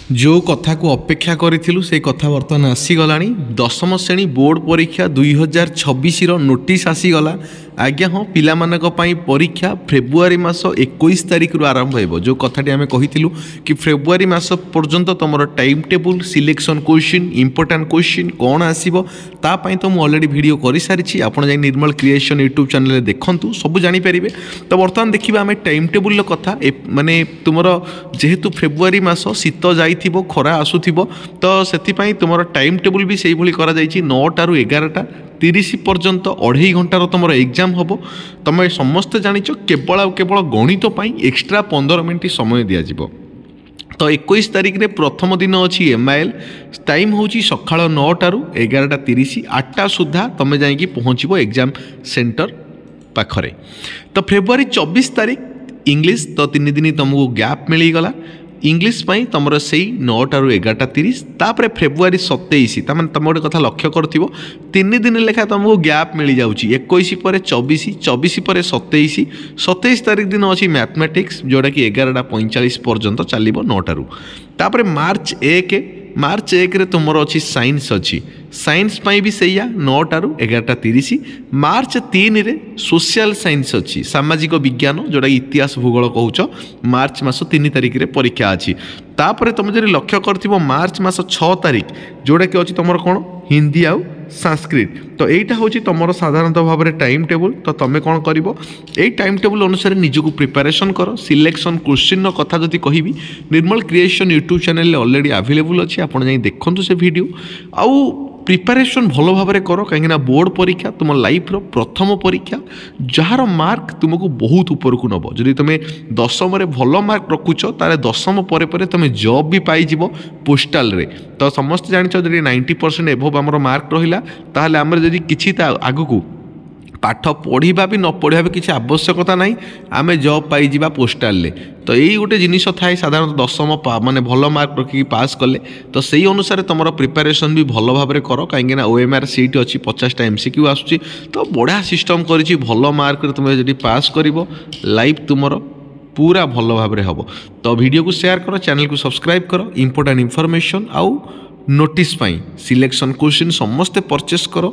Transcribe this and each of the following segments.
जो कथा को अपेक्षा करूँ से कथा बर्तमान आसीगला दशम श्रेणी बोर्ड परीक्षा 2026 नोटिस आसीगला। आज्ञा हाँ पाई परीक्षा फेब्रुआरी मास 21 तारिख रु आरंभ हो। जो कथाटी आम कही कि फेब्रुआरी मास पर्यंत तुम time table selection question important question कौन आसो तापाई तो मुझे अलरेडी वीडियो कर सारी आपड़ जाए निर्मल क्रिएशन यूट्यूब चैनल देखूँ सब जानीपर। तो बर्तमान देखा आम टाइम टेबुल कथा माने तुम जेहेतु फेब्रुआरी मास शीत जा खरा आसुथिबो तो सेथिपाई तुमर टाइम टेबुल भी सेही भली करा जायछि 9टा रु 11:30 पर्यंत 2.5 घंटार तुमर एग्जाम होबो। तुम समस्त जानिछ केवल गणित पाई एक्स्ट्रा 15 मिनिट समय दिया जिवो। तो 21 तारिख रे प्रथम दिन अच्छी MIL टाइम हूँ सकाळ 9टा रु 11:30 8टा सुधा तुम जाइए पहुँचब एग्जाम सेंटर पाखरे। तो फेब्रुआरी 24 तारिख इंग्लिश तो 3 दिन तुमको गैप मिलगला इंग्लिश पाई तुम से 9टा रु 11:30 तापर फेब्रुआरी 27 तमें तुम गोटे कथा लक्ष्य कर 3 दिन लेखा तुमको गैप मिल जाऊँगी 21 पर 24 24 पर 27 27 तारिख दिन अच्छी मैथमेटिक्स जोटा कि 11:45 पर्यंत चलो 9टा रु। तापर मार्च 1 रे तुमर अच्छी साइंस अच्छी साइंस पाई भी सैया 9टा रु 11:30। मार्च 3 रे सोशल साइंस अच्छी सामाजिक विज्ञान जोटा इतिहास भूगोल कहूच मार्च मास 3 तारिख रे परीक्षा अच्छी। तापर तुम जो लक्ष्य कर मार्च मास 6 तारिख जोटा कि अच्छी तुम कौन हिंदी आउ संस्कृत। तो यहीटा हूँ तुम साधारणतः भाव में टाइम टेबुल। तो तुम कौन कर टाइम टेबुल अनुसार निजक प्रिपेरेसन कर सिलेक्शन क्वेश्चन कथा जदि कहि Nirmal Creation YouTube channel already available अच्छी आप देखते से वीडियो आउ प्रिपेरेसन भल भाव में कर कहीं बोर्ड परीक्षा तुम लाइफ रो प्रथम परीक्षा जार मार्क तुमको बहुत ऊपर को नब। जदि तुम दशम भल मार्क रखुच तारे दशम पर तुम जॉब भी पाइज पोस्टाल रे। तो समस्त जान 90% एभव आमर मार्क रहा ताहले आमर जदि किछि आगु पाठ पढ़ा भी न पढ़ा भी किसी आवश्यकता ना आम जॉब पाई पोस्टाल रे। तो यही गोटे जिनिस थाए साधारणतः दशम माने भल मार्क रखिकी पास कले तो सही अनुसार तुम प्रिपेरेसन भी भल भाव में कर कहीं OMR सीट अच्छी 50टा MCQ आसूँ। तो बढ़िया सिस्टम करी भल मार्क तुम जब पास कर लाइफ तुम पूरा भल भाव में हम। तो वीडियो को शेयर कर चैनल को सब्सक्राइब कर इंपोर्टेंट इनफॉरमेशन आउ नोटिस पाई सिलेक्शन क्वेश्चन समस्ते परचेस कर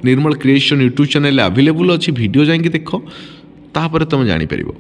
निर्मल क्रिएशन यूट्यूब चैनल अवेलेबल अच्छी वीडियो जाइए देख तापर तुम जानी परिबो।